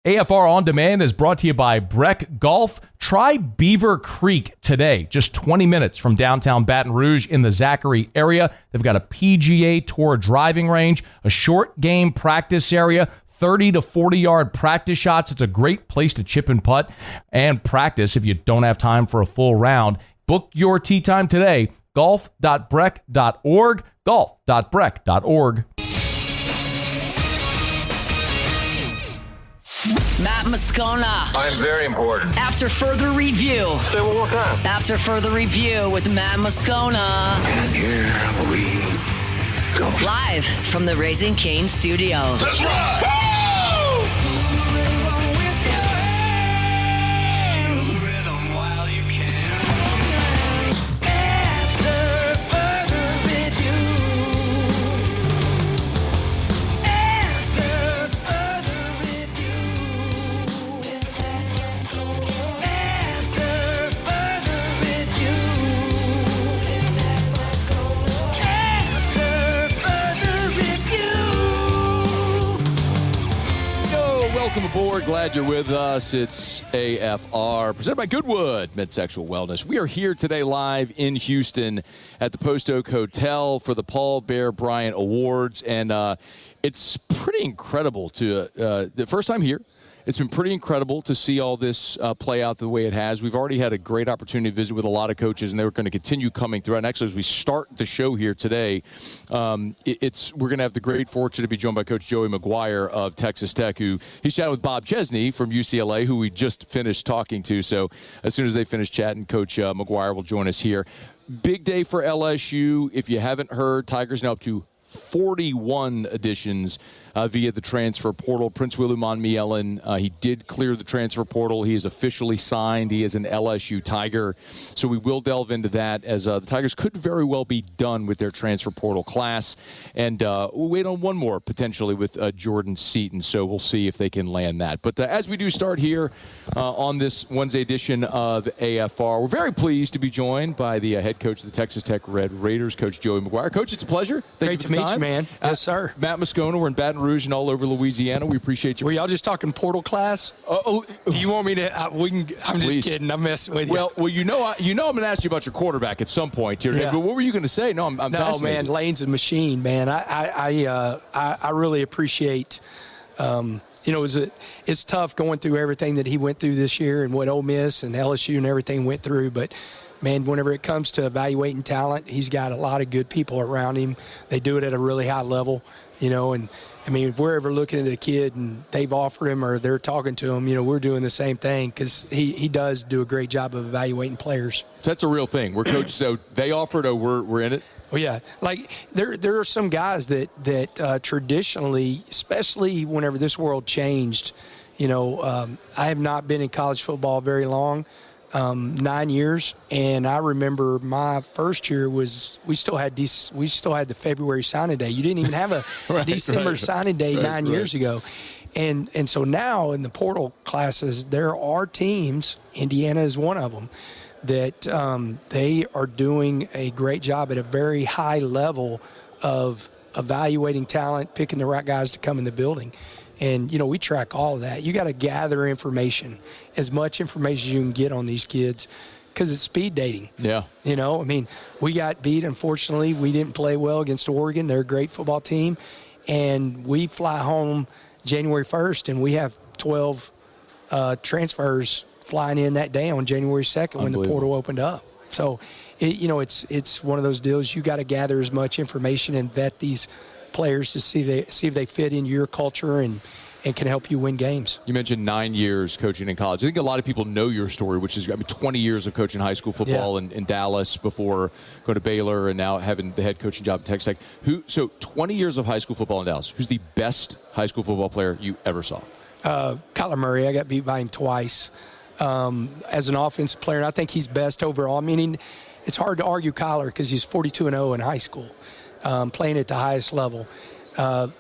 AFR On Demand is brought to you by Breck Golf. Try Beaver Creek today, just 20 minutes from downtown Baton Rouge in the Zachary area. They've got a PGA Tour driving range, a short game practice area, 30 to 40-yard practice shots. It's a great place to chip and putt and practice if you don't have time for a full round. Book your tee time today, golf.breck.org, golf.breck.org. Matt Moscona. I'm very important. After further review. Say it one more time. After further review with Matt Moscona. And here we go. Live from the Raising Cane studio. Let's ride! Woo! Welcome aboard. Glad you're with us. It's AFR, presented by Goodwood Midsexual Wellness. We are here today live in Houston at the Post Oak Hotel for the Paul Bear Bryant Awards. And it's pretty incredible to, the first time here, it's been pretty incredible to see all this play out the way it has. We've already had a great opportunity to visit with a lot of coaches, and they're going to continue coming through. And actually, as we start the show here today, we're going to have the great fortune to be joined by Coach Joey McGuire of Texas Tech, who he's chatting with Bob Chesney from UCLA, who we just finished talking to. So as soon as they finish chatting, Coach McGuire will join us here. Big day for LSU. If you haven't heard, Tigers now up to 41 additions via the transfer portal. Prince William Mielen, he did clear the transfer portal. He is officially signed. He is an LSU Tiger. So we will delve into that, as the Tigers could very well be done with their transfer portal class. And we'll wait on one more potentially with Jordan Seaton. So we'll see if they can land that. But as we do start here on this Wednesday edition of AFR, we're very pleased to be joined by the head coach of the Texas Tech Red Raiders, Coach Joey McGuire. Coach, it's a pleasure. Great to meet you, man. Yes, sir. Matt Moscona, we're in Baton Rouge and all over Louisiana. We appreciate you. Were y'all just talking portal class? Do you want me to? I'm just kidding. I'm messing with you. Well, you know, I'm going to ask you about your quarterback at some point here. Yeah. But what were you going to say? No, I'm fascinated. Man, Lane's a machine, man. I really appreciate. It's tough going through everything that he went through this year and what Ole Miss and LSU and everything went through, but. Man, whenever it comes to evaluating talent, he's got a lot of good people around him. They do it at a really high level, and I mean, if we're ever looking at a kid and they've offered him or they're talking to him, we're doing the same thing because he does do a great job of evaluating players. So that's a real thing. We're coached, so they offered, we're in it? Well, yeah. Like, there are some guys that traditionally, especially whenever this world changed, I have not been in college football very long. 9 years, and I remember my first year was we still had the February signing day. You didn't even have a December signing day 9 years ago, and so now in the portal classes there are teams. Indiana is one of them that they are doing a great job at a very high level of evaluating talent, picking the right guys to come in the building. And, we track all of that. You got to gather information, as much information as you can get on these kids, because it's speed dating. Yeah. We got beat. Unfortunately, we didn't play well against Oregon. They're a great football team. And we fly home January 1st, and we have 12 transfers flying in that day on January 2nd when the portal opened up. So, it's one of those deals. You got to gather as much information and vet these players to see if they fit into your culture and can help you win games. You mentioned 9 years coaching in college. I think a lot of people know your story, which is 20 years of coaching high school football in Dallas before going to Baylor and now having the head coaching job at Texas Tech. So 20 years of high school football in Dallas. Who's the best high school football player you ever saw? Kyler Murray. I got beat by him twice as an offensive player, and I think he's best overall. Meaning, it's hard to argue Kyler because he's 42-0 in high school. Playing at the highest level.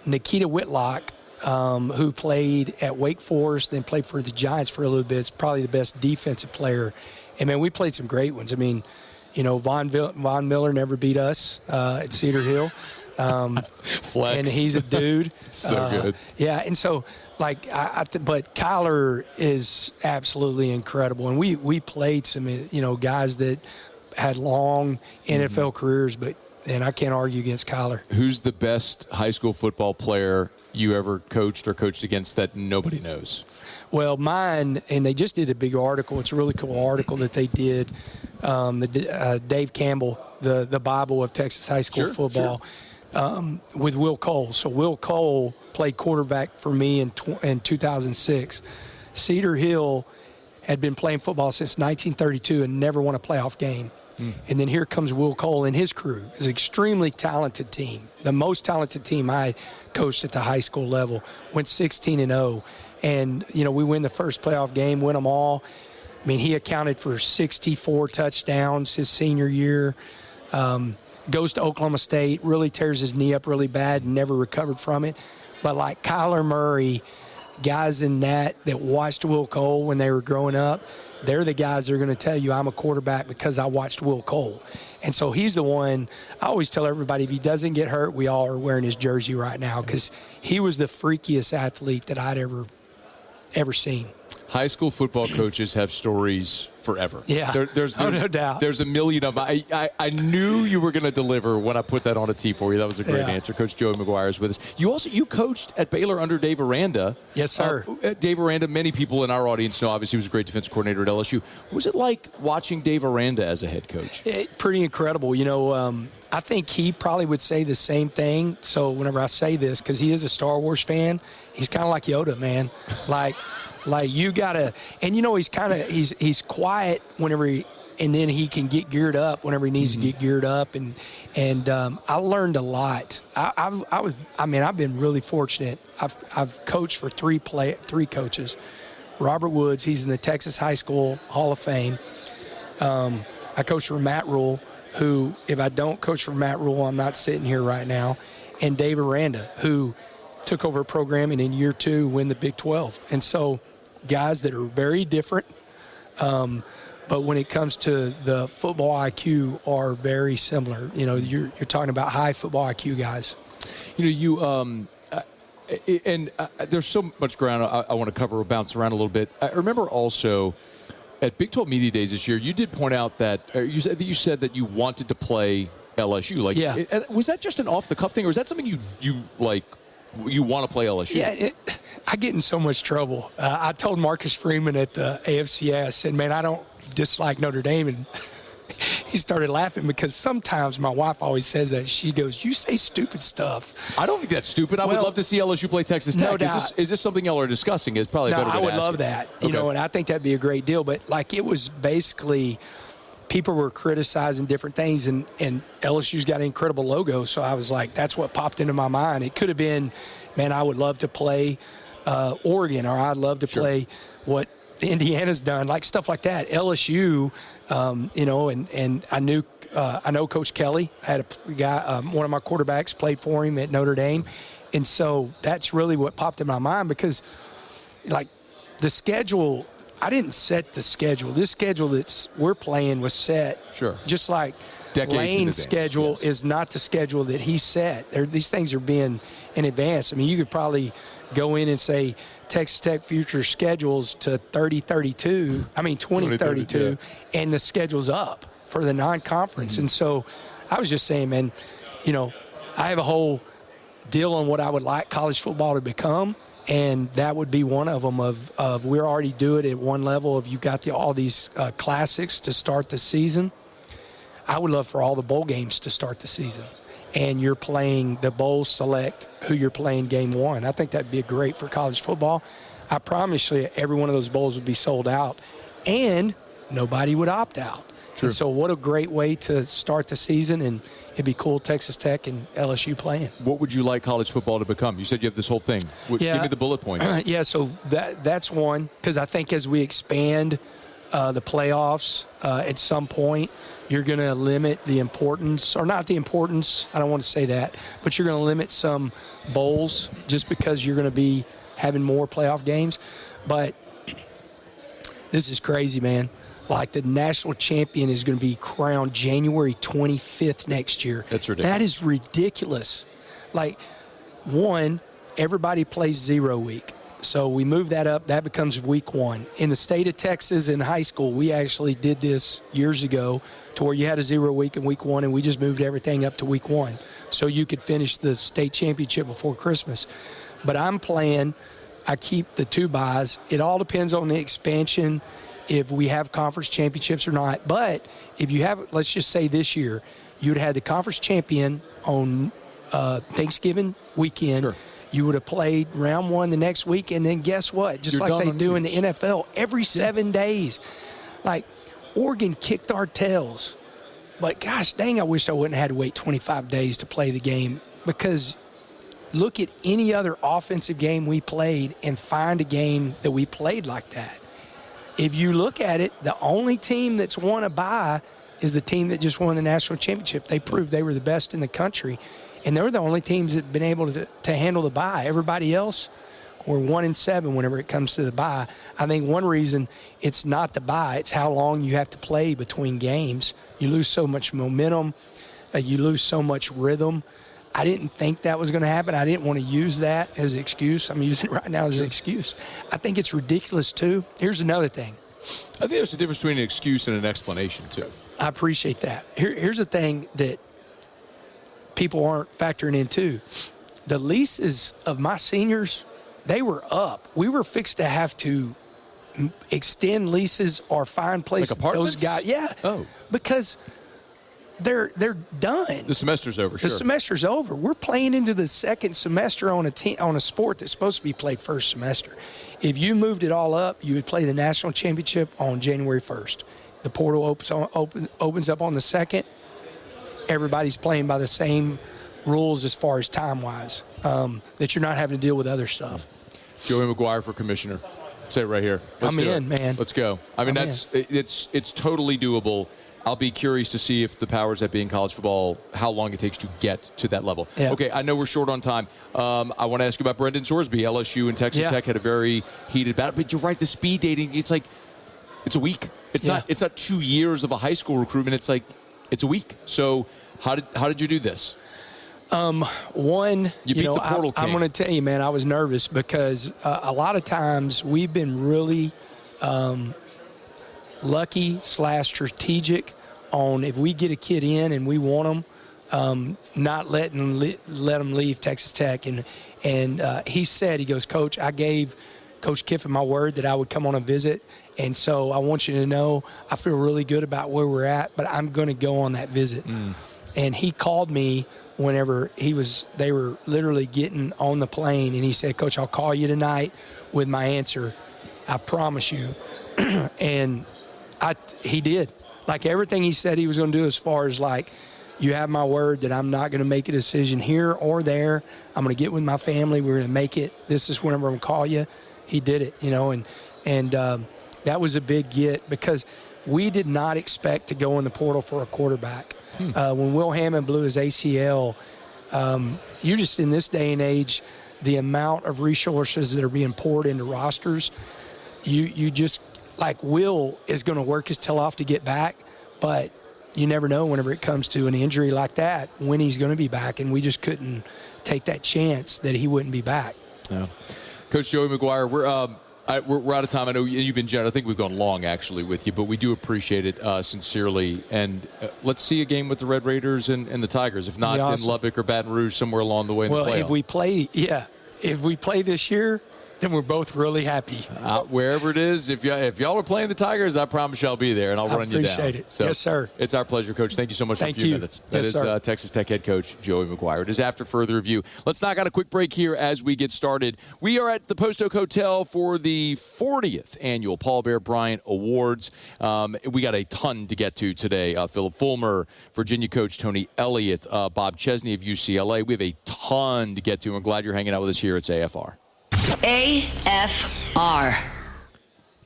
Nikita Whitlock, who played at Wake Forest, then played for the Giants for a little bit, is probably the best defensive player. And, man, we played some great ones. Von Miller never beat us at Cedar Hill. Flex. And he's a dude. So good. Yeah, and so, like, but Kyler is absolutely incredible. And we played some, guys that had long NFL careers, and I can't argue against Kyler. Who's the best high school football player you ever coached or coached against that nobody knows? Well, mine, and they just did a big article. It's a really cool article that they did. Dave Campbell, the Bible of Texas high school football, with Will Cole. So Will Cole played quarterback for me in 2006. Cedar Hill had been playing football since 1932 and never won a playoff game. And then here comes Will Cole and his crew. It's an extremely talented team, the most talented team I coached at the high school level. Went 16-0. And, we win the first playoff game, win them all. I mean, he accounted for 64 touchdowns his senior year. Goes to Oklahoma State, really tears his knee up really bad and never recovered from it. But like Kyler Murray, guys in that watched Will Cole when they were growing up, they're the guys that are going to tell you I'm a quarterback because I watched Will Cole. And so he's the one. I always tell everybody, if he doesn't get hurt, we all are wearing his jersey right now because he was the freakiest athlete that I'd ever seen. High school football coaches have stories forever. Yeah, there's no doubt. There's a million of them. I knew you were going to deliver when I put that on a tee for you. That was a great answer. Coach Joey McGuire is with us. You coached at Baylor under Dave Aranda. Yes, sir. Dave Aranda, many people in our audience know, obviously, he was a great defense coordinator at LSU. What was it like watching Dave Aranda as a head coach? Pretty incredible. I think he probably would say the same thing. So whenever I say this, because he is a Star Wars fan, he's kind of like Yoda, man. Like you gotta, and he's quiet whenever and then he can get geared up whenever he needs to get geared up, and I learned a lot. I've been really fortunate. I've coached for three coaches. Robert Woods, he's in the Texas High School Hall of Fame. I coached for Matt Rule, who, if I don't coach for Matt Rule, I'm not sitting here right now, and Dave Aranda, who took over a program and in year 2 win the Big 12. And so guys that are very different, but when it comes to the football IQ are very similar. You're talking about high football IQ guys. There's so much ground I want to cover, bounce around a little bit. I remember also at Big 12 Media Days this year, you did point out that you said that you wanted to play LSU. Was that just an off-the-cuff thing, or is that something you want to play LSU? Yeah, I get in so much trouble. I told Marcus Freeman at the AFCS, I said, man, I don't dislike Notre Dame. And he started laughing because sometimes my wife always says that. She goes, you say stupid stuff. I don't think that's stupid. I would love to see LSU play Texas Tech. No doubt. Is this something y'all are discussing? It's probably better to I would ask love you. that. Okay. And I think that'd be a great deal. But, it was basically people were criticizing different things, and LSU's got an incredible logo. So I was like, that's what popped into my mind. It could have been, man, I would love to play Oregon, or I'd love to play what Indiana's done, stuff like that. LSU, and I know Coach Kelly. I had a guy, one of my quarterbacks played for him at Notre Dame. And so that's really what popped in my mind because, the schedule, I didn't set the schedule. This schedule we're playing was set. Sure. Just like Decades Lane's schedule is not the schedule that he set. These things are being in advance. I mean, you could probably go in and say Texas Tech future schedules to 2032, and the schedule's up for the non-conference. And so I was just saying, man, I have a whole deal on what I would like college football to become, and that would be one of them. Of we're already doing it at one level of you've got all these classics to start the season. I would love for all the bowl games to start the season, and you're playing the bowl select who you're playing game 1. I think that'd be great for college football. I promise you every one of those bowls would be sold out, and nobody would opt out. True. And so what a great way to start the season, and it'd be cool Texas Tech and LSU playing. What would you like college football to become? You said you have this whole thing. Give me the bullet points. So that's one, because I think as we expand the playoffs at some point, you're going to limit the importance, or not the importance, I don't want to say that, but you're going to limit some bowls just because you're going to be having more playoff games. But this is crazy, man. like the national champion is going to be crowned January 25th next year. That's ridiculous. That is ridiculous. Like, one, everybody plays 0 week. So we move that up. That becomes week 1. In the state of Texas in high school, we actually did this years ago to where you had a 0 week in week 1, and we just moved everything up to week 1 so you could finish the state championship before Christmas. But I'm playing, I keep the 2 byes. It all depends on the expansion, if we have conference championships or not. But if you have, let's just say this year, you would have had the conference champion on Thanksgiving weekend. Sure. You would have played round 1 the next week, and then guess what? Just You're like they on do in the news. NFL, every 7 days. Like, Oregon kicked our tails. But gosh dang, I wish I wouldn't have had to wait 25 days to play the game, because look at any other offensive game we played and find a game that we played like that. If you look at it, the only team that's won a bye is the team that just won the national championship. They proved they were the best in the country, and they were the only teams that have been able to handle the bye. Everybody else were 1-7 whenever it comes to the bye. I think one reason it's not the bye, it's how long you have to play between games. You lose so much momentum. You lose so much rhythm. I didn't think that was going to happen. I didn't want to use that as an excuse. I'm using it right now as an excuse. I think it's ridiculous, too. Here's another thing. I think there's a difference between an excuse and an explanation, too. I appreciate that. Here's the thing that people aren't factoring in, too. The leases of my seniors, they were up. We were fixed to have to extend leases or find places. Like apartments? Those guys, yeah. Oh. Because they're done. The semester's over, The sure. semester's over. We're playing into the second semester on a sport that's supposed to be played first semester. If you moved it all up, you would play the national championship on January 1st. The portal opens up on the 2nd. Everybody's playing by the same rules as far as time-wise, that you're not having to deal with other stuff. Joey McGuire for commissioner. Say it right here. I'm in, man. Let's go. I mean, it's totally doable. I'll be curious to see if the powers that be in college football, how long it takes to get to that level. Yeah. Okay, I know we're short on time. I want to ask you about Brendan Sorsby. LSU and Texas Tech had a very heated battle. But you're right, the speed dating, it's like, it's a week. It's not 2 years of a high school recruitment. It's like, it's a week. So how did you do this? One, you beat the portal king. I'm going to tell you, man, I was nervous because a lot of times we've been really lucky/strategic on if we get a kid in and we want them, not let them leave Texas Tech. And he said, he goes, Coach, I gave Coach Kiffin my word that I would come on a visit. And so I want you to know I feel really good about where we're at, but I'm going to go on that visit. And he called me whenever they were literally getting on the plane, and he said, Coach, I'll call you tonight with my answer. I promise you. And he did. Like everything he said he was going to do, as far as like, you have my word that I'm not going to make a decision here or there. I'm going to get with my family. We're going to make it. This is whenever I'm going to call you. He did it, and that was a big get because we did not expect to go in the portal for a quarterback. When Will Hammond blew his ACL, you just in this day and age, the amount of resources that are being poured into rosters, you just, like, Will is going to work his tail off to get back, but you never know whenever it comes to an injury like that when he's going to be back, and we just couldn't take that chance that he wouldn't be back. Yeah. Coach Joey McGuire, we're out of time. I know you've been generous. I think we've gone long, actually, with you, but we do appreciate it sincerely. And let's see a game with the Red Raiders and the Tigers. If not, awesome. in Lubbock or Baton Rouge, somewhere along the way in the playoff. If we play this year, then we're both really happy. Wherever it is, if y'all are playing the Tigers, I promise you I'll be there, and I'll run you down. I appreciate it. So yes, sir. It's our pleasure, Coach. Thank you so much for a few minutes. That is Texas Tech head coach Joey McGuire. It is after further review. Let's knock out a quick break here as we get started. We are at the Post Oak Hotel for the 40th annual Paul Bear Bryant Awards. We got a ton to get to today. Philip Fulmer, Virginia coach Tony Elliott, Bob Chesney of UCLA. We have a ton to get to. I'm glad you're hanging out with us here at AFR. AFR.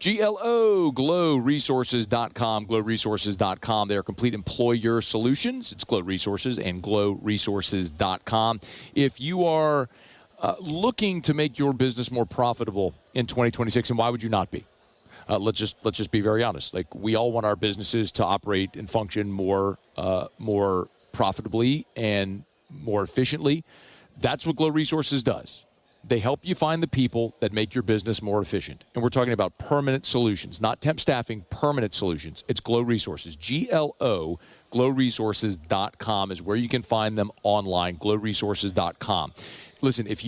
GLO, glowresources.com, glowresources.com. They are complete employer solutions. It's Glow Resources and glowresources.com. If you are looking to make your business more profitable in 2026, and why would you not be? let's just be very honest. Like, we all want our businesses to operate and function more profitably and more efficiently. That's what Glow Resources does. They help you find the people that make your business more efficient. And we're talking about permanent solutions, not temp staffing, permanent solutions. It's Glow Resources. GLO, glowresources.com is where you can find them online, glowresources.com. Listen, it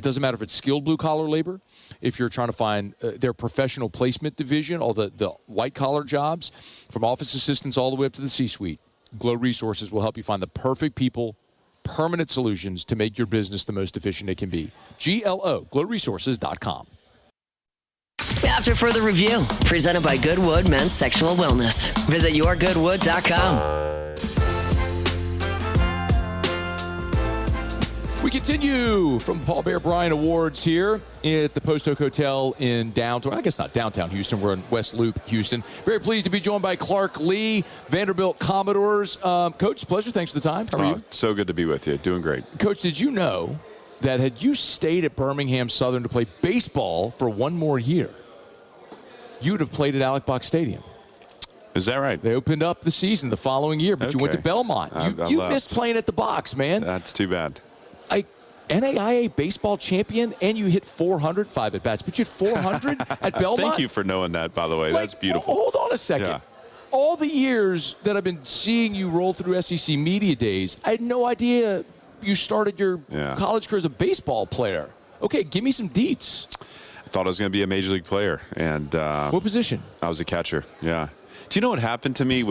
doesn't matter if it's skilled blue-collar labor, if you're trying to find their professional placement division, all the white-collar jobs, from office assistants all the way up to the C-suite. Glow Resources will help you find the perfect people, permanent solutions to make your business the most efficient it can be. GLO, glowresources.com. After further review, presented by Goodwood Men's Sexual Wellness. Visit yourgoodwood.com. We continue from Paul Bear Bryant Awards here at the Post Oak Hotel in downtown. I guess not downtown Houston. We're in West Loop, Houston. Very pleased to be joined by Clark Lea, Vanderbilt Commodores. Coach, pleasure. Thanks for the time. How are you? So good to be with you. Doing great. Coach, did you know that had you stayed at Birmingham Southern to play baseball for one more year, you would have played at Alec Box Stadium? Is that right? They opened up the season the following year, but you went to Belmont. You missed playing at the box, man. That's too bad. NAIA baseball champion, and you hit 405 at bats, but you hit 400 at Belmont. Thank you for knowing that, by the way. That's beautiful. Hold on a second. Yeah. All the years that I've been seeing you roll through SEC media days, I had no idea you started your college career as a baseball player. Okay, give me some deets. I thought I was going to be a major league player, and what position? I was a catcher. Yeah. Do you know what happened to me?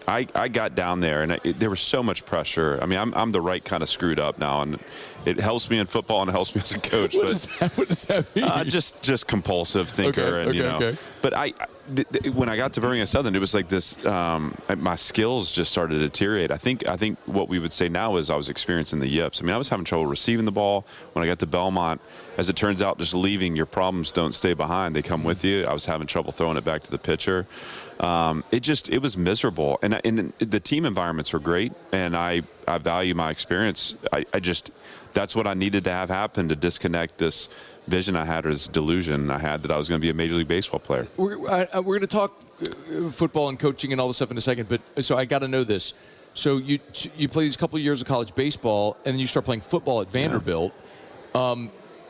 I got down there, and there was so much pressure. I mean, I'm the right kind of screwed up now, and it helps me in football and it helps me as a coach. What does that mean? Just compulsive thinker, But when I got to Birmingham Southern, it was like this. My skills just started to deteriorate. I think what we would say now is I was experiencing the yips. I mean, I was having trouble receiving the ball. When I got to Belmont, as it turns out, just leaving, your problems don't stay behind; they come with you. I was having trouble throwing it back to the pitcher. It was miserable, and the team environments were great, and I value my experience. That's what I needed to have happen to disconnect this vision I had, or this delusion I had, that I was going to be a Major League Baseball player. We're going to talk football and coaching and all this stuff in a second, but so I got to know this. So you play these couple of years of college baseball, and then you start playing football at Vanderbilt. Yeah.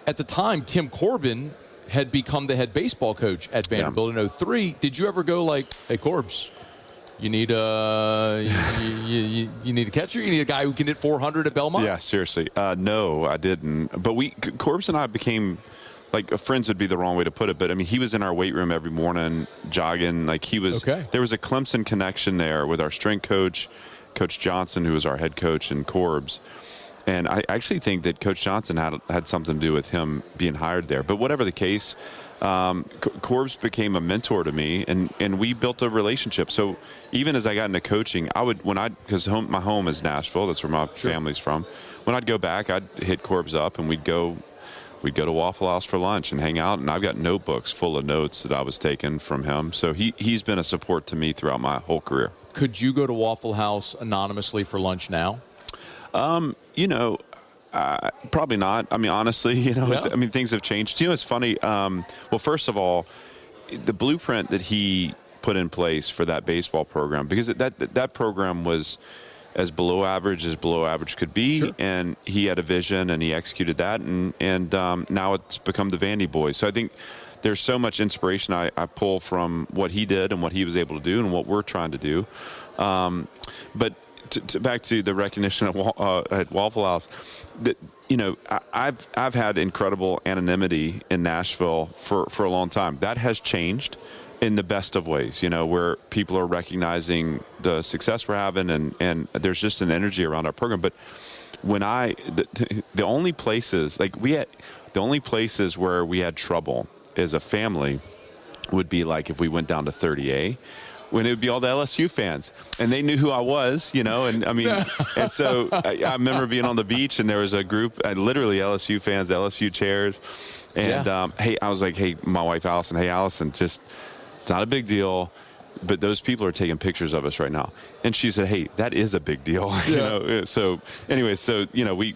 At the time, Tim Corbin had become the head baseball coach at Vanderbilt in 2003. Did you ever go like, hey, Corbs, you need a catcher? You need a guy who can hit 400 at Belmont? Yeah, seriously. No, I didn't. But Corbs and I became, like, friends would be the wrong way to put it. But, I mean, he was in our weight room every morning, jogging. Like, he was. Okay. There was a Clemson connection there with our strength coach, Coach Johnson, who was our head coach, and Corbs. And I actually think that Coach Johnson had something to do with him being hired there. But whatever the case, Corbs became a mentor to me, and we built a relationship. So even as I got into coaching, because my home is Nashville, that's where my family's from. When I'd go back, I'd hit Corbs up, and we'd go to Waffle House for lunch and hang out. And I've got notebooks full of notes that I was taking from him. So he's been a support to me throughout my whole career. Could you go to Waffle House anonymously for lunch now? Probably not. I mean, honestly, things have changed. It's funny. Well, first of all, the blueprint that he put in place for that baseball program, because that program was as below average could be, and he had a vision and he executed that, and now it's become the Vandy boys. So I think there's so much inspiration I pull from what he did and what he was able to do and what we're trying to do. But back to the recognition at Waffle House, I've had incredible anonymity in Nashville for a long time. That has changed in the best of ways, where people are recognizing the success we're having, and there's just an energy around our program. But when the only places where we had trouble as a family would be like if we went down to 30A, when it would be all the LSU fans, and they knew who I was, and I mean, and so I remember being on the beach, and there was a group, literally LSU fans, LSU chairs, and I was like, hey, my wife Allison, just, it's not a big deal. but those people are taking pictures of us right now. And she said, hey, that is a big deal. So anyway,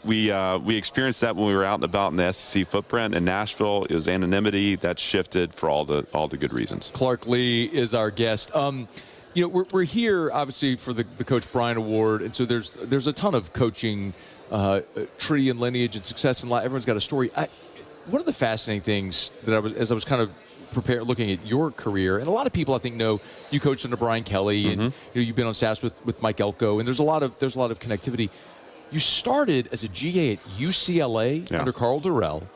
we experienced that when we were out and about in the SEC footprint. In Nashville, it was anonymity. That shifted for all the good reasons. Clark Lea is our guest. We're here, obviously, for the Coach Bryant Award. And so there's a ton of coaching tree and lineage and success in life. Everyone's got a story. One of the fascinating things that as I was kind of prepared looking at your career, and a lot of people I think know you coached under Brian Kelly, and you've been on staffs with Mike Elko, and there's a lot of connectivity. You started as a GA at UCLA under Carl Durrell,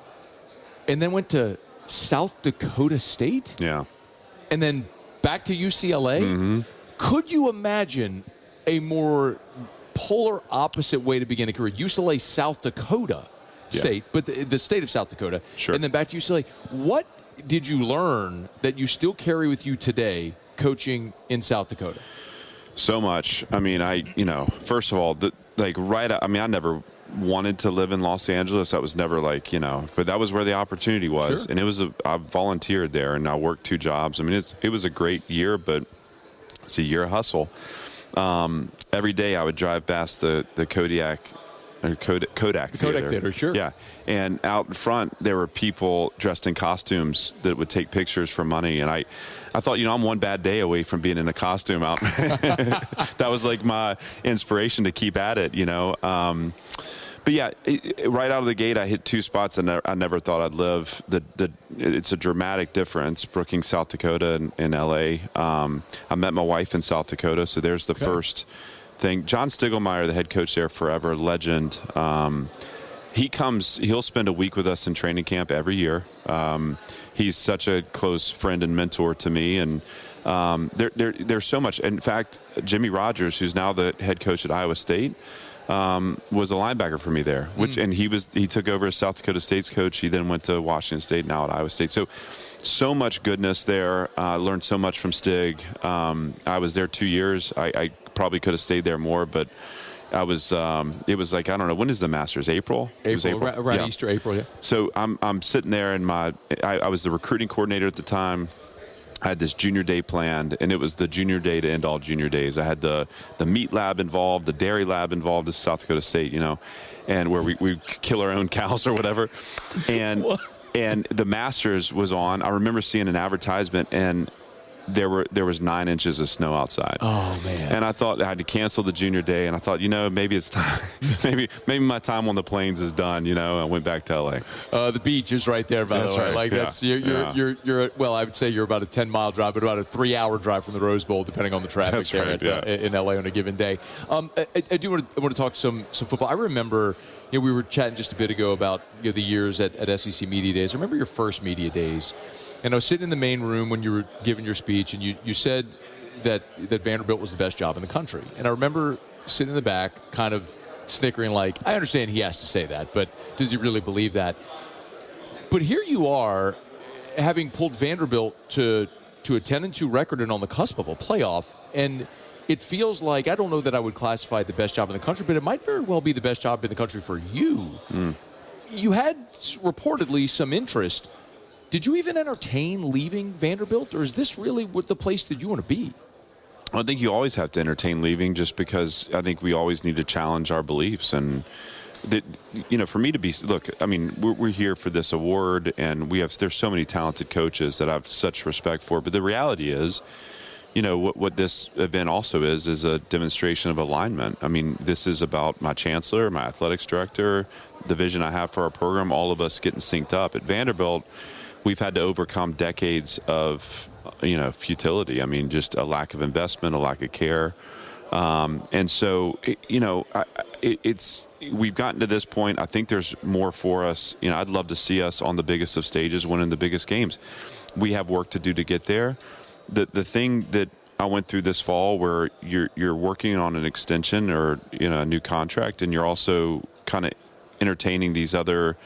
and then went to South Dakota State, and then back to UCLA. Could you imagine a more polar opposite way to begin a career? UCLA, South Dakota State, but the state of South Dakota, and then back to UCLA. What did you learn that you still carry with you today coaching in South Dakota? So much. I mean, first of all, I never wanted to live in Los Angeles. That was never but that was where the opportunity was. And it was I volunteered there and I worked 2 jobs. I mean, it was a great year, but it's a year of hustle. Every day I would drive past the Kodak Theater, sure. Yeah. And out in front, there were people dressed in costumes that would take pictures for money. And I thought, I'm one bad day away from being in a costume out. That was like my inspiration to keep at it, But yeah, right out of the gate, I hit 2 spots I never thought I'd live. It's a dramatic difference, Brookings, South Dakota, and L.A. I met my wife in South Dakota, so there's the first thing. John Stiglmeyer, the head coach there forever, legend. He'll spend a week with us in training camp every year. He's such a close friend and mentor to me, and there's so much. In fact, Jimmy Rogers, who's now the head coach at Iowa State, was a linebacker for me there. And he took over as South Dakota State's coach. He then went to Washington State, now at Iowa State. So much goodness there. Learned so much from Stig. I was there 2 years. I probably could have stayed there more, but I was. It was I don't know, when is the Masters? April. Around Easter, April. Yeah. So I'm sitting there in I was the recruiting coordinator at the time. I had this junior day planned, and it was the junior day to end all junior days. I had the meat lab involved, the dairy lab involved at South Dakota State, and where we kill our own cows or whatever. And and the Masters was on. I remember seeing an advertisement, and there was 9 inches of snow outside. Oh man! And I thought I had to cancel the junior day, and I thought, maybe it's time. maybe my time on the plains is done. I went back to LA. The beach is right there, by the way. Right. That's you're well, I would say you're about a 10-mile drive, but about a 3-hour drive from the Rose Bowl, depending on the traffic in LA on a given day. I do want to talk some football. I remember. We were chatting just a bit ago about the years at SEC Media Days. I remember your first Media Days, and I was sitting in the main room when you were giving your speech, and you said that Vanderbilt was the best job in the country. And I remember sitting in the back kind of snickering I understand he has to say that, but does he really believe that? But here you are, having pulled Vanderbilt to a 10-2 record and on the cusp of a playoff, and it feels like, I don't know that I would classify it the best job in the country, but it might very well be the best job in the country for you. You had reportedly some interest. Did you even entertain leaving Vanderbilt, or is this really the place that you want to be? I think you always have to entertain leaving, just because I think we always need to challenge our beliefs. And for me to be, we're here for this award, and there's so many talented coaches that I have such respect for. But the reality is, what this event also is a demonstration of alignment. I mean, this is about my chancellor, my athletics director, the vision I have for our program, all of us getting synced up. At Vanderbilt, we've had to overcome decades of, futility. I mean, just a lack of investment, a lack of care. And so, we've gotten to this point. I think there's more for us. I'd love to see us on the biggest of stages, winning the biggest games. We have work to do to get there. The thing that I went through this fall, where you're working on an extension or a new contract, and you're also kind of entertaining these other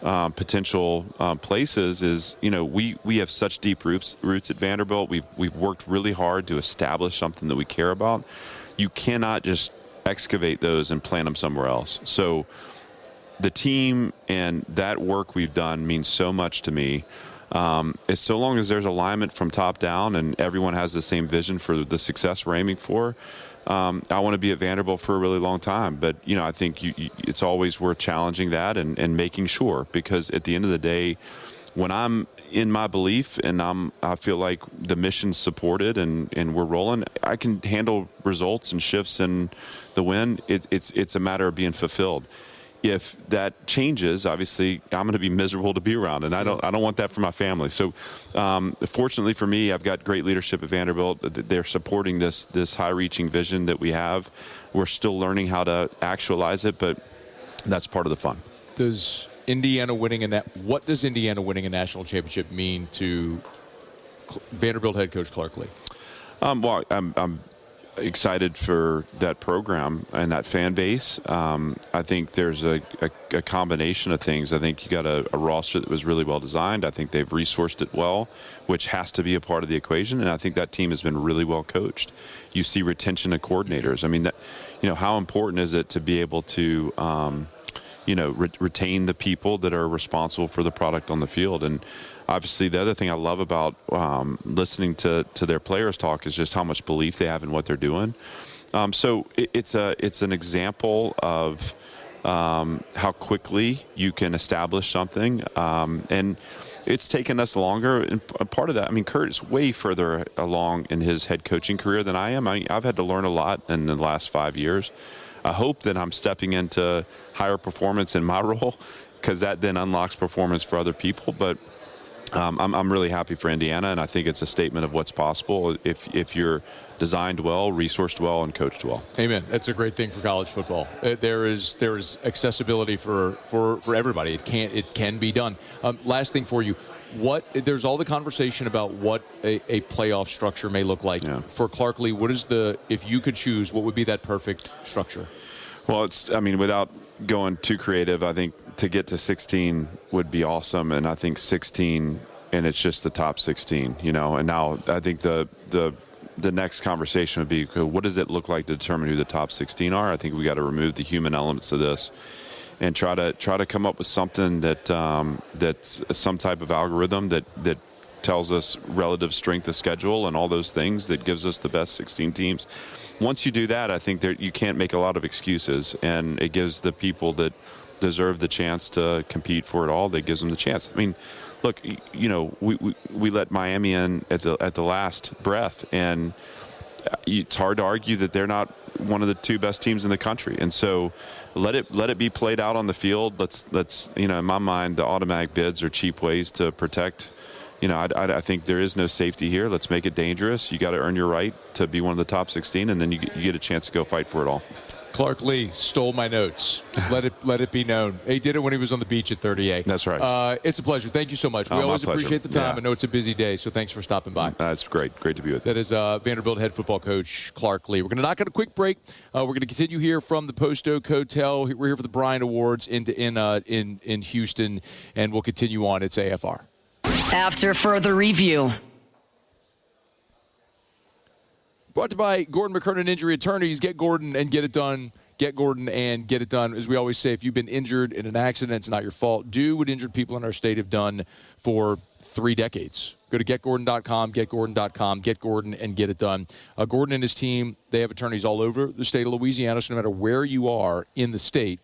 potential places, is we have such deep roots at Vanderbilt. We've worked really hard to establish something that we care about. You cannot just excavate those and plant them somewhere else. So the team and that work we've done means so much to me. As so long as there's alignment from top down and everyone has the same vision for the success we're aiming for, I want to be at Vanderbilt for a really long time. But, I think it's always worth challenging that and making sure, because at the end of the day, when I'm in my belief and I feel like the mission's supported and we're rolling, I can handle results and shifts in the wind. It's a matter of being fulfilled. If that changes, obviously, I'm going to be miserable to be around, and I don't want that for my family. So, fortunately for me, I've got great leadership at Vanderbilt. They're supporting this high-reaching vision that we have. We're still learning how to actualize it, but that's part of the fun. What does Indiana winning a national championship mean to Vanderbilt head coach Clark Lea? Well, I'm excited for that program and that fan base. I think there's a combination of things. I think you got a roster that was really well designed. I think they've resourced it well, which has to be a part of the equation. And I think that team has been really well coached. You see retention of coordinators. I mean, how important is it to be able to, retain the people that are responsible for the product on the field? And obviously, the other thing I love about listening to their players talk is just how much belief they have in what they're doing. So it's an example of how quickly you can establish something, and it's taken us longer. And part of that, Kurt is way further along in his head coaching career than I am. I've had to learn a lot in the last 5 years. I hope that I'm stepping into higher performance in my role, because that then unlocks performance for other people. But I'm really happy for Indiana, and I think it's a statement of what's possible if you're designed well, resourced well, and coached well. Amen. That's a great thing for college football. There is accessibility for everybody. It can be done. Last thing for you. There's all the conversation about what a playoff structure may look like. Yeah. For Clark Lea, if you could choose, what would be that perfect structure? Well, without going too creative, I think to get to 16 would be awesome. And I think 16, and it's just the top 16, and now I think the next conversation would be, what does it look like to determine who the top 16 are? I think we got to remove the human elements of this and try to come up with something that's some type of algorithm that tells us relative strength of schedule and all those things that gives us the best 16 teams. Once you do that, I think you can't make a lot of excuses, and it gives the people that deserve the chance to compete for it all, that gives them the chance. Look, we let Miami in at the last breath, and it's hard to argue that they're not one of the two best teams in the country. And so let it be played out on the field. Let's in my mind, the automatic bids are cheap ways to protect. I think there is no safety here. Let's make it dangerous. You got to earn your right to be one of the top 16, and then you get a chance to go fight for it all. Clark Lea stole my notes. Let it be known. He did it when he was on the beach at 38. That's right. It's a pleasure. Thank you so much. We always appreciate the time. Yeah. I know it's a busy day, so thanks for stopping by. That's great. Great to be with you. That is Vanderbilt head football coach Clark Lea. We're going to knock out a quick break. We're going to continue here from the Post Oak Hotel. We're here for the Bryant Awards in Houston, and we'll continue on. It's AFR. After further review. Brought to you by Gordon McKernan Injury Attorneys. Get Gordon and get it done. Get Gordon and get it done. As we always say, if you've been injured in an accident, it's not your fault. Do what injured people in our state have done for 3 decades. Go to getgordon.com, getgordon.com, get Gordon and get it done. Gordon and his team, they have attorneys all over the state of Louisiana, so no matter where you are in the state,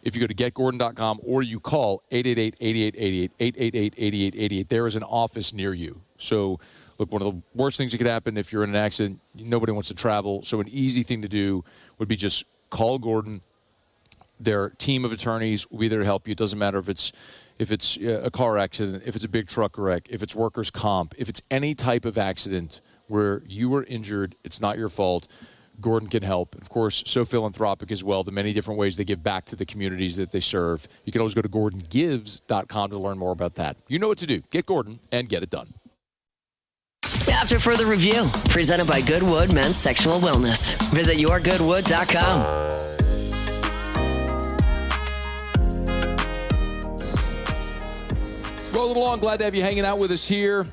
if you go to getgordon.com or you call 888-8888, 888-8888, there is an office near you. So, look, one of the worst things that could happen if you're in an accident, nobody wants to travel. So an easy thing to do would be just call Gordon. Their team of attorneys will be there to help you. It doesn't matter if it's a car accident, if it's a big truck wreck, if it's workers' comp, if it's any type of accident where you were injured, it's not your fault. Gordon can help. Of course, so philanthropic as well, the many different ways they give back to the communities that they serve. You can always go to GordonGives.com to learn more about that. You know what to do. Get Gordon and get it done. After further review, presented by Goodwood Men's Sexual Wellness. Visit yourgoodwood.com. Rolling along, glad to have you hanging out with us here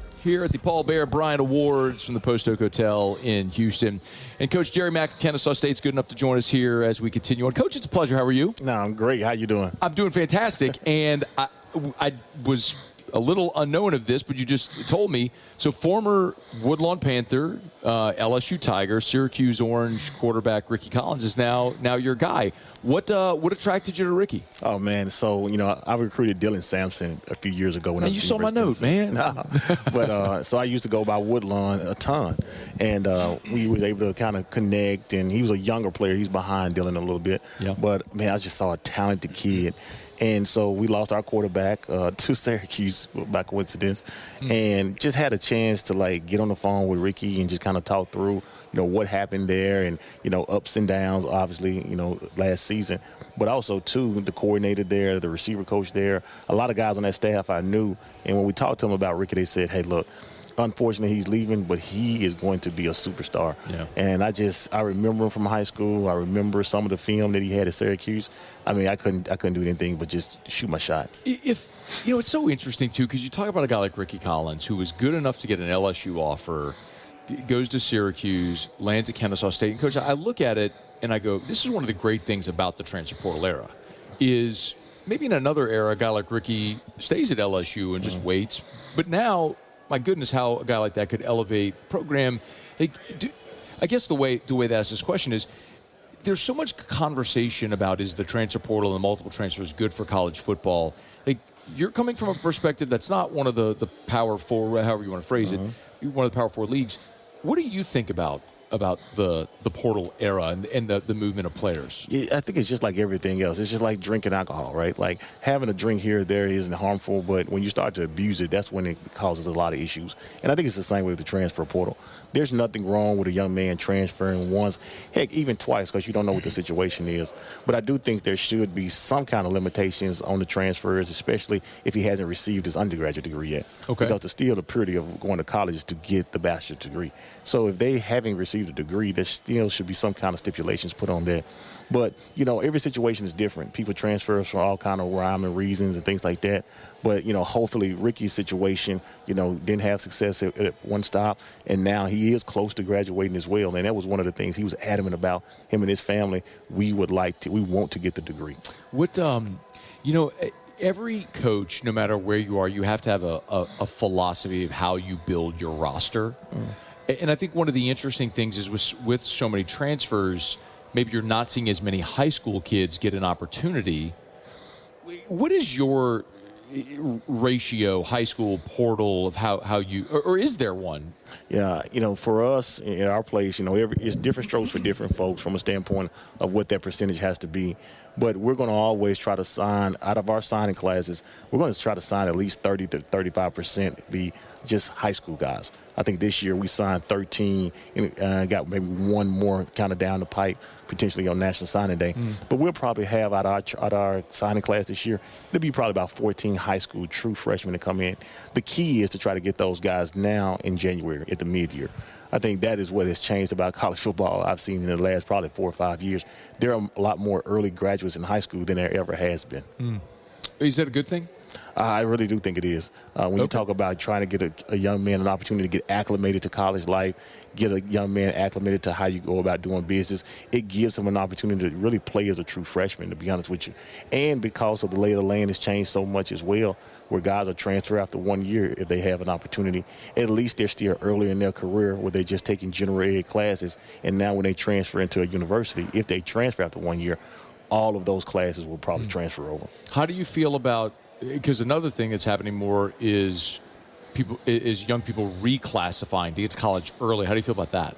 at the Paul Bear Bryant Awards from the Post Oak Hotel in Houston. And Coach Jerry Mack of Kennesaw State's good enough to join us here as we continue on. Coach, it's a pleasure. How are you? No, I'm great. How you doing? I'm doing fantastic. And I was a little unknown of this, but you just told me. So former Woodlawn Panther, LSU Tiger, Syracuse Orange quarterback Rickie Collins is now your guy. What attracted you to Rickie? Oh, man. So, I recruited Dylan Sampson a few years ago. When I was you saw my note, man. But so I used to go by Woodlawn a ton. And we was able to kind of connect. And he was a younger player. He's behind Dylan a little bit. Yeah. But, man, I just saw a talented kid. And so we lost our quarterback to Syracuse by coincidence, and just had a chance to get on the phone with Rickie and just kind of talk through, what happened there and, ups and downs, obviously, last season. But also, too, the coordinator there, the receiver coach there, a lot of guys on that staff I knew. And when we talked to them about Rickie, they said, hey, look, unfortunately, he's leaving, but he is going to be a superstar. Yeah. And I remember him from high school. I remember some of the film that he had at Syracuse. I mean, I couldn't do anything but just shoot my shot. It's so interesting too, because you talk about a guy like Rickie Collins, who was good enough to get an LSU offer, goes to Syracuse, lands at Kennesaw State. And Coach, I look at it and I go, this is one of the great things about the transfer portal era, is maybe in another era, a guy like Rickie stays at LSU and just waits, but now. My goodness, how a guy like that could elevate the program. I guess the way to ask this question is, there's so much conversation about is the transfer portal and multiple transfers good for college football. You're coming from a perspective that's not one of the Power Four, however you want to phrase it, one of the Power Four leagues. What do you think about the portal era and the movement of players? Yeah, I think it's just like everything else. It's just like drinking alcohol, right? Like having a drink here or there isn't harmful, but when you start to abuse it, that's when it causes a lot of issues. And I think it's the same way with the transfer portal. There's nothing wrong with a young man transferring once, heck, even twice, because you don't know what the situation is. But I do think there should be some kind of limitations on the transfers, especially if he hasn't received his undergraduate degree yet. Okay. Because it's still the purity of going to college to get the bachelor's degree. So if they haven't received a degree, there still should be some kind of stipulations put on there. But, every situation is different. People transfer for all kind of rhyme and reasons and things like that. But, hopefully Rickie's situation, didn't have success at one stop, and now he is close to graduating as well. And that was one of the things he was adamant about, him and his family. We want to get the degree. What, every coach, no matter where you are, you have to have a philosophy of how you build your roster. And I think one of the interesting things is with so many transfers, maybe you're not seeing as many high school kids get an opportunity. What is your ratio, high school portal, of how you, or is there one? Yeah, for us in our place, it's different strokes for different folks from a standpoint of what that percentage has to be. But we're going to always try to sign, out of our signing classes, we're going to try to sign at least 30 to 35% be just high school guys. I think this year we signed 13 and got maybe one more kind of down the pipe, potentially on National Signing Day. But we'll probably have out our signing class this year, it'll be probably about 14 high school true freshmen to come in. The key is to try to get those guys now in January at the mid-year. I think that is what has changed about college football I've seen in the last probably 4 or 5 years. There are a lot more early graduates in high school than there ever has been. Is that a good thing? I really do think it is. When you talk about trying to get a young man an opportunity to get acclimated to college life, get a young man acclimated to how you go about doing business, it gives him an opportunity to really play as a true freshman, to be honest with you. And because of the lay of the land has changed so much as well, where guys are transferred after 1 year if they have an opportunity. At least they're still early in their career where they're just taking general ed classes. And now when they transfer into a university, if they transfer after 1 year, all of those classes will probably transfer over. How do you feel about, because another thing that's happening more is young people reclassifying to get to college early. How do you feel about that?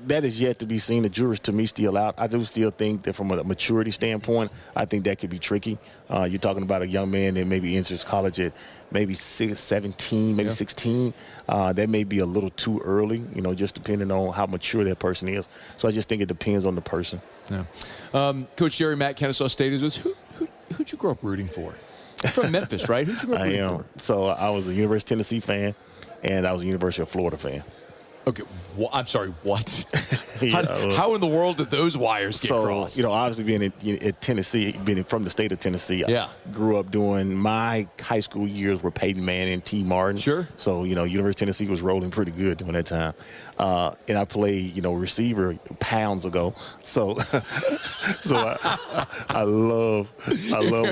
That is yet to be seen. The jury's, to me, still out. I do still think that from a maturity standpoint, I think that could be tricky. You're talking about a young man that maybe enters college at maybe 17, maybe 16. That may be a little too early, just depending on how mature that person is. So I just think it depends on the person. Yeah. Coach Jerry Mack, Kennesaw State is with. Who'd you grow up rooting for? You're from Memphis, right? Who'd you grow up rooting for? So I was a University of Tennessee fan, and I was a University of Florida fan. Okay, I'm sorry, what? How in the world did those wires get crossed? Obviously being in Tennessee, being from the state of Tennessee, I grew up doing my high school years were Peyton Manning and T. Martin. Sure. So, University of Tennessee was rolling pretty good during that time. And I played, receiver pounds ago. So, I love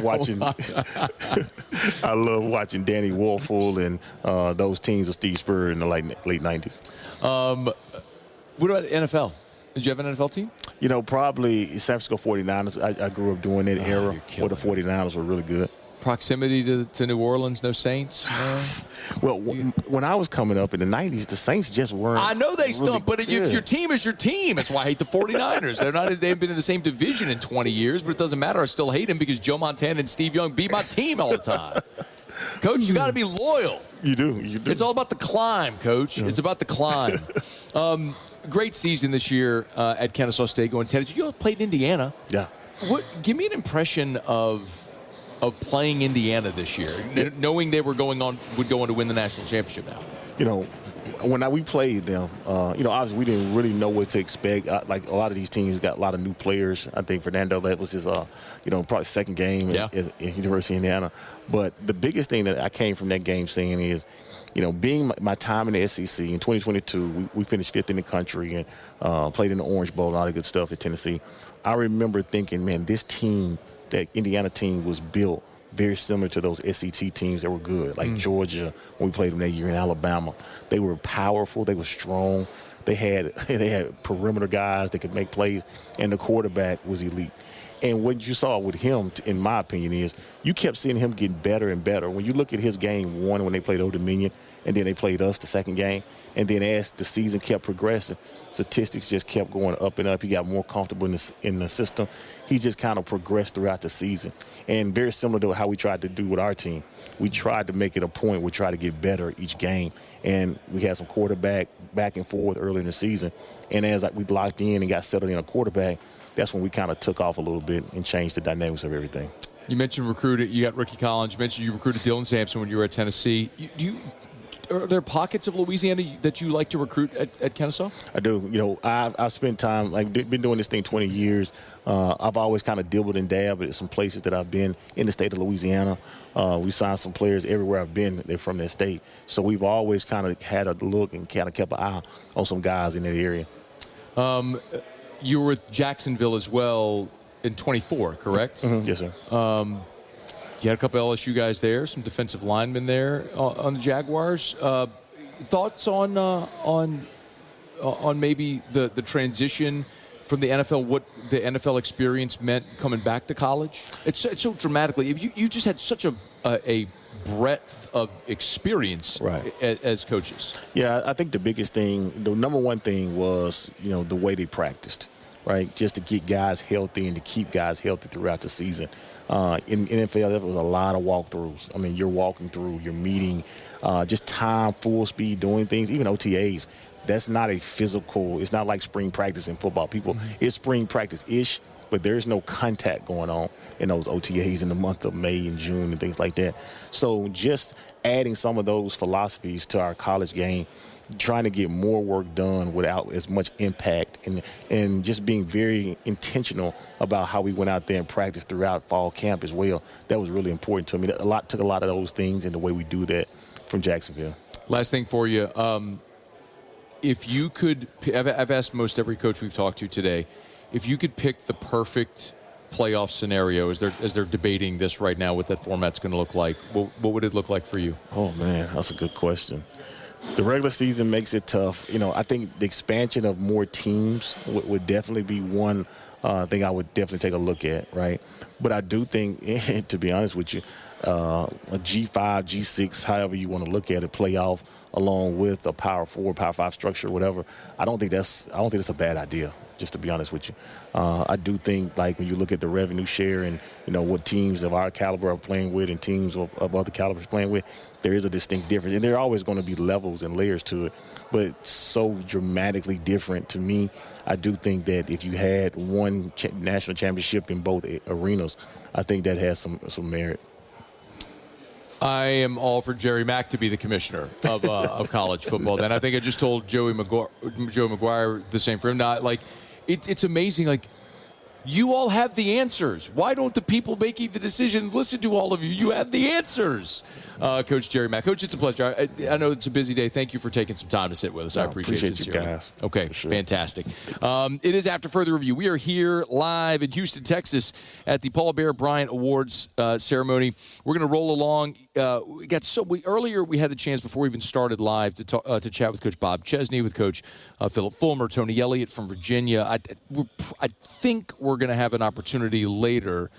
watching I love watching Danny Wolfel and those teams of Steve Spurrier in the late 90s. What about NFL? Did you have an NFL team? Probably San Francisco 49ers. I grew up during that era where the 49ers were really good. Proximity to New Orleans, no Saints? Well, when I was coming up in the 90s, the Saints just weren't. I know they really stunk, but if your team is your team. That's why I hate the 49ers. They've been in the same division in 20 years, but it doesn't matter. I still hate them because Joe Montana and Steve Young beat my team all the time. Coach, you got to be loyal. You do. It's all about the climb, Coach. Yeah. It's about the climb. Great season this year at Kennesaw State going 10. You all played Indiana. Yeah. Give me an impression of playing Indiana this year, knowing they would go on to win the national championship now. When we played them, obviously we didn't really know what to expect. Like a lot of these teams got a lot of new players. I think Fernando, that was his, probably second game at University of Indiana. But the biggest thing that I came from that game seeing is, being my time in the SEC in 2022, we finished 5th in the country and played in the Orange Bowl and all that good stuff at Tennessee. I remember thinking, man, this team, that Indiana team was built very similar to those SEC teams that were good, like Georgia when we played them that year in Alabama. They were powerful. They were strong. They had perimeter guys that could make plays, and the quarterback was elite. And what you saw with him, in my opinion, is you kept seeing him getting better and better. When you look at his game one when they played Old Dominion, and then they played us the second game, and then as the season kept progressing, statistics just kept going up and up. He got more comfortable in the system. He just kind of progressed throughout the season. And very similar to how we tried to do with our team. We tried to make it a point. We tried to get better each game. And we had some quarterback back and forth early in the season. And as we locked in and got settled in a quarterback, that's when we kind of took off a little bit and changed the dynamics of everything. You mentioned you got Rickie Collins. You mentioned you recruited Dylan Sampson when you were at Tennessee. Are there pockets of Louisiana that you like to recruit at Kennesaw? I do. I've spent time, been doing this thing 20 years. I've always kind of dabbled and dabbed at some places that I've been in the state of Louisiana. We signed some players everywhere I've been. They're from that state. So we've always kind of had a look and kind of kept an eye on some guys in that area. You were with Jacksonville as well in 24, correct? Mm-hmm. Yes, sir. You had a couple LSU guys there, some defensive linemen there on the Jaguars. Thoughts on maybe the transition from the NFL, what the NFL experience meant coming back to college? It's so dramatically. You just had such a breadth of experience as coaches. Yeah, I think the biggest thing, the number one thing was, the way they practiced, right? Just to get guys healthy and to keep guys healthy throughout the season. In NFL, there was a lot of walkthroughs. I mean, you're walking through, you're meeting, just time, full speed, doing things, even OTAs. That's not a physical, it's not like spring practice in football. It's spring practice-ish, but there's no contact going on in those OTAs in the month of May and June and things like that. So just adding some of those philosophies to our college game, trying to get more work done without as much impact, and just being very intentional about how we went out there and practiced throughout fall camp as well. That was really important to me. Took a lot of those things and the way we do that from Jacksonville. Last thing for you. If you could, I've asked most every coach we've talked to today, if you could pick the perfect playoff scenario, as they're debating this right now, what that format's going to look like, what would it look like for you? Oh, man, that's a good question. The regular season makes it tough. I think the expansion of more teams would definitely be one thing I would definitely take a look at, right? But I do think, to be honest with you, a G5, G6, however you want to look at it, playoff, along with a Power 4, Power 5 structure, whatever. I don't think that's a bad idea, just to be honest with you. I do think, when you look at the revenue share and, what teams of our caliber are playing with and teams of other calibers playing with, there is a distinct difference. And there are always going to be levels and layers to it, but it's so dramatically different to me. I do think that if you had one national championship in both arenas, I think that has some merit. I am all for Jerry Mack to be the commissioner of college football. Then I think I just told Joey McGuire the same for him. Not like it's amazing. Like, you all have the answers. Why don't the people making the decisions listen to all of you? You have the answers. Coach Jerry Mack. Coach, it's a pleasure. I know it's a busy day. Thank you for taking some time to sit with us. I appreciate it. You guys. Okay, sure. Fantastic. It is After Further Review. We are here live in Houston, Texas at the Paul Bear Bryant Awards ceremony. We're going to roll along. Earlier we had a chance before we even started live to chat with Coach Bob Chesney, with Coach Philip Fulmer, Tony Elliott from Virginia. I think we're going to have an opportunity later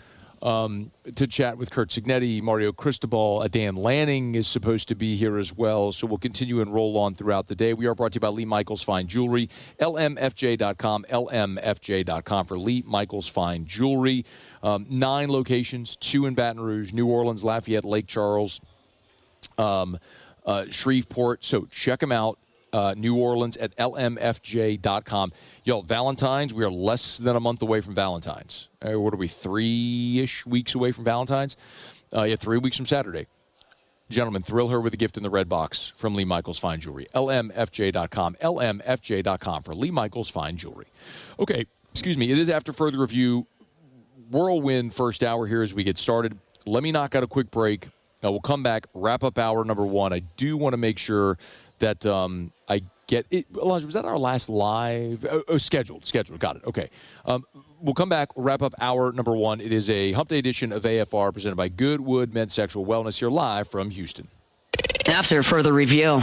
to chat with Curt Cignetti, Mario Cristobal. Dan Lanning is supposed to be here as well, so we'll continue and roll on throughout the day. We are brought to you by Lee Michaels Fine Jewelry, lmfj.com, lmfj.com for Lee Michaels Fine Jewelry. 9 locations, 2 in Baton Rouge, New Orleans, Lafayette, Lake Charles, Shreveport. So check them out. New Orleans at lmfj.com. Yo, Valentine's, we are less than a month away from Valentine's. What are we, 3-ish weeks away from Valentine's? 3 weeks from Saturday. Gentlemen, thrill her with a gift in the red box from Lee Michaels Fine Jewelry. lmfj.com, lmfj.com for Lee Michaels Fine Jewelry. Okay, excuse me. It is After Further Review. Whirlwind first hour here as we get started. Let me knock out a quick break. We'll come back, wrap up hour number 1. I do want to make sure that I get it. Elijah, was that our last live? Scheduled. Got it. Okay. We'll come back, wrap up hour number 1. It is a Hump Day edition of AFR presented by Goodwood Men's Sexual Wellness here live from Houston. After Further Review.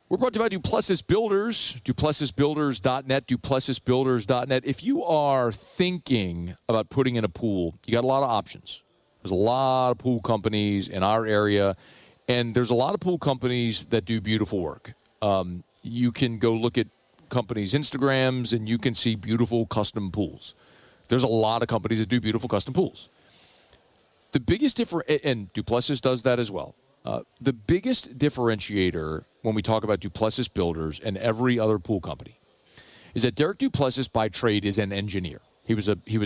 We're brought to you by Duplessis Builders, duplessisbuilders.net, duplessisbuilders.net. If you are thinking about putting in a pool, you got a lot of options. There's a lot of pool companies in our area, and there's a lot of pool companies that do beautiful work. You can go look at companies' Instagrams, and you can see beautiful custom pools. There's a lot of companies that do beautiful custom pools. The biggest and Duplessis does that as well. The biggest differentiator when we talk about Duplessis Builders and every other pool company is that Derek Duplessis by trade is an engineer. He was a he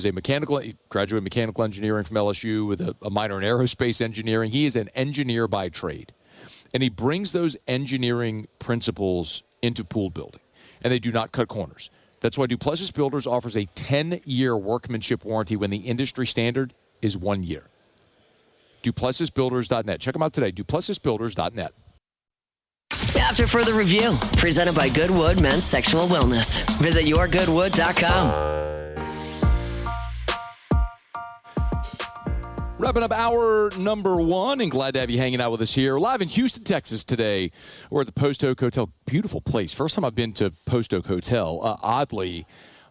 graduated mechanical engineering from LSU with a minor in aerospace engineering. He is an engineer by trade, and he brings those engineering principles into pool building, and they do not cut corners. That's why Duplessis Builders offers a 10-year workmanship warranty when the industry standard is 1 year. DuplessisBuilders.net. Check them out today, DuplessisBuilders.net. After Further Review, presented by Goodwood Men's Sexual Wellness. Visit yourgoodwood.com. Wrapping up hour number 1, and glad to have you hanging out with us here. Live in Houston, Texas today. We're at the Post Oak Hotel. Beautiful place. First time I've been to Post Oak Hotel. Oddly,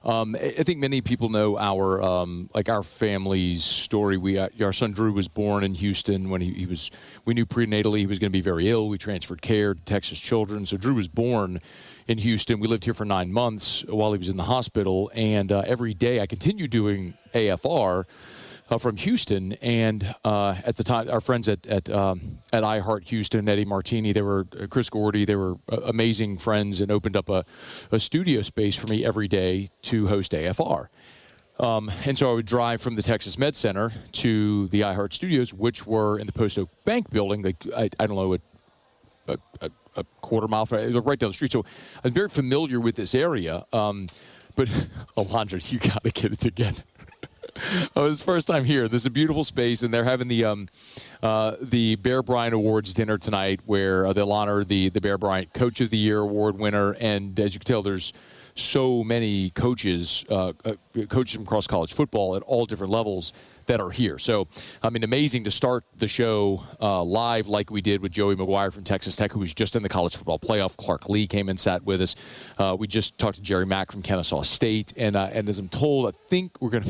I think many people know our family's story. Our son Drew was born in Houston when we knew prenatally he was going to be very ill. We transferred care to Texas Children. So Drew was born in Houston. We lived here for 9 months while he was in the hospital. And every day I continued doing AFR from Houston, and at the time, our friends at iHeart Houston, Eddie Martini, Chris Gordy, they were amazing friends, and opened up a studio space for me every day to host AFR. And so I would drive from the Texas Med Center to the iHeart Studios, which were in the Post Oak Bank building. I don't know, a quarter mile from right down the street. So I'm very familiar with this area. But Alondra, you got to get it together. It was the first time here. This is a beautiful space, and they're having the Bear Bryant Awards dinner tonight, where they'll honor the Bear Bryant Coach of the Year award winner. And as you can tell, there's so many coaches from across college football at all different levels that are here. So, I mean, amazing to start the show live like we did with Joey McGuire from Texas Tech, who was just in the college football playoff. Clark Lea came and sat with us. We just talked to Jerry Mack from Kennesaw State, and as I'm told, I think we're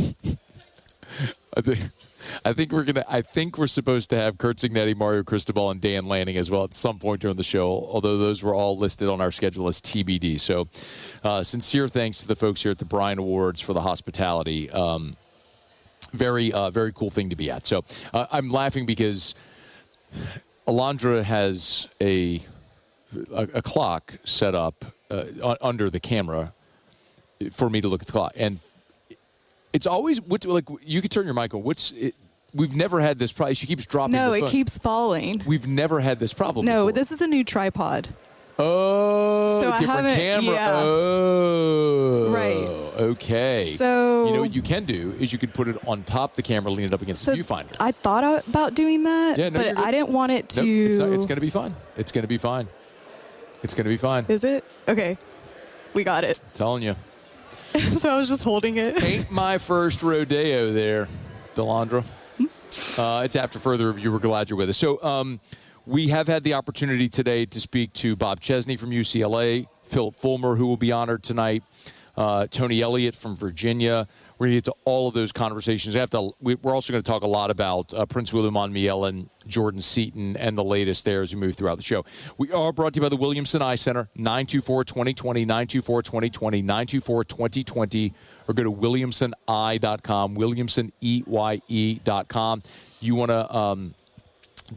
supposed to have Curt Cignetti, Mario Cristobal, and Dan Lanning as well at some point during the show, although those were all listed on our schedule as TBD. So sincere thanks to the folks here at the Bryant Awards for the hospitality. Very cool thing to be at. So I'm laughing because Alondra has a clock set up under the camera for me to look at the clock. And it's always, like, you can turn your mic on. we've never had this problem. She keeps dropping the phone. No, it keeps falling. We've never had this problem No, before. this is a new tripod. Oh, So I different haven't- camera. yeah. Oh. Right. Okay. So- you know what you can do is you could put it on top of the camera, lean it up against the viewfinder. I thought about doing that, Yeah, no, you're but good. I didn't want it to... Nope, it's going to be fine. It's going to be fine. It's going to be fine. Is it? Okay. We got it. Telling you. So I was just holding it. Ain't my first rodeo there, Delandra. It's after further review. We're glad you're with us. So we have had the opportunity today to speak to Bob Chesney from UCLA, Philip Fulmer, who will be honored tonight, Tony Elliott from Virginia. We're going to get to all of those conversations. We're also going to talk a lot about Prince William Miellen, Jordan Seaton, and the latest there as we move throughout the show. We are brought to you by the Williamson Eye Center, 924-2020, 924-2020, 924-2020, or go to williamsoneye.com, williamsoneye.com. You want to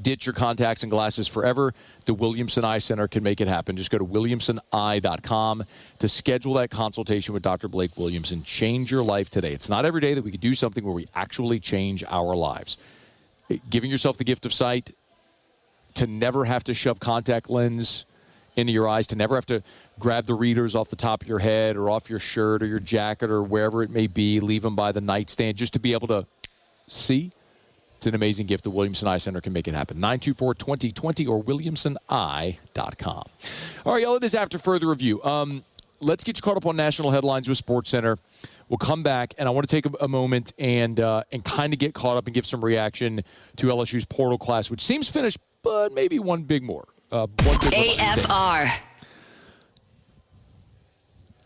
ditch your contacts and glasses forever, the Williamson Eye Center can make it happen. Just go to williamsoneye.com to schedule that consultation with Dr. Blake Williamson. Change your life today. It's not every day that we can do something where we actually change our lives. Giving yourself the gift of sight, to never have to shove contact lens into your eyes, to never have to grab the readers off the top of your head or off your shirt or your jacket or wherever it may be, leave them by the nightstand, just to be able to see. It's an amazing gift. The Williamson Eye Center can make it happen. 924-2020 or williamsoneye.com. All right, y'all, it is after further review. Let's get you caught up on national headlines with SportsCenter. We'll come back, and I want to take a moment and kind of get caught up and give some reaction to LSU's portal class, which seems finished, but maybe one big more. AFR.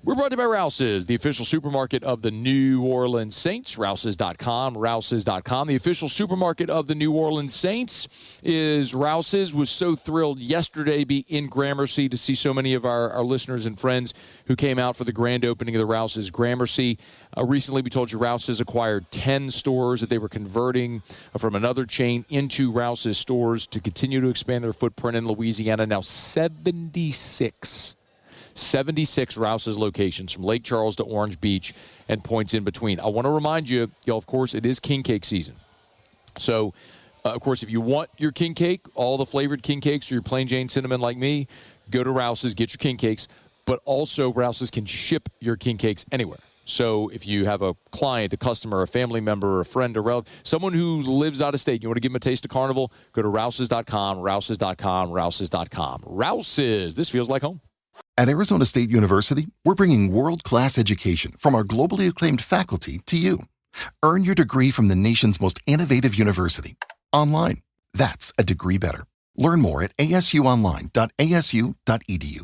We're brought to you by Rouse's, the official supermarket of the New Orleans Saints. Rouse's.com, Rouse's.com. The official supermarket of the New Orleans Saints is Rouse's. Was so thrilled yesterday be in Gramercy to see so many of our listeners and friends who came out for the grand opening of the Rouse's Gramercy. Recently, we told you Rouse's acquired 10 stores that they were converting from another chain into Rouse's stores to continue to expand their footprint in Louisiana. Now 76 Rouse's locations from Lake Charles to Orange Beach and points in between. I want to remind you, y'all, of course, it is king cake season. So, of course, if you want your king cake, all the flavored king cakes, or your plain Jane cinnamon like me, go to Rouse's, get your king cakes. But also, Rouse's can ship your king cakes anywhere. So if you have a client, a customer, a family member, a friend, a relative, someone who lives out of state, you want to give them a taste of Carnival, go to Rouse's.com, Rouse's.com, Rouse's.com. Rouse's, this feels like home. At Arizona State University, we're bringing world-class education from our globally acclaimed faculty to you. Earn your degree from the nation's most innovative university. Online. That's a degree better. Learn more at asuonline.asu.edu.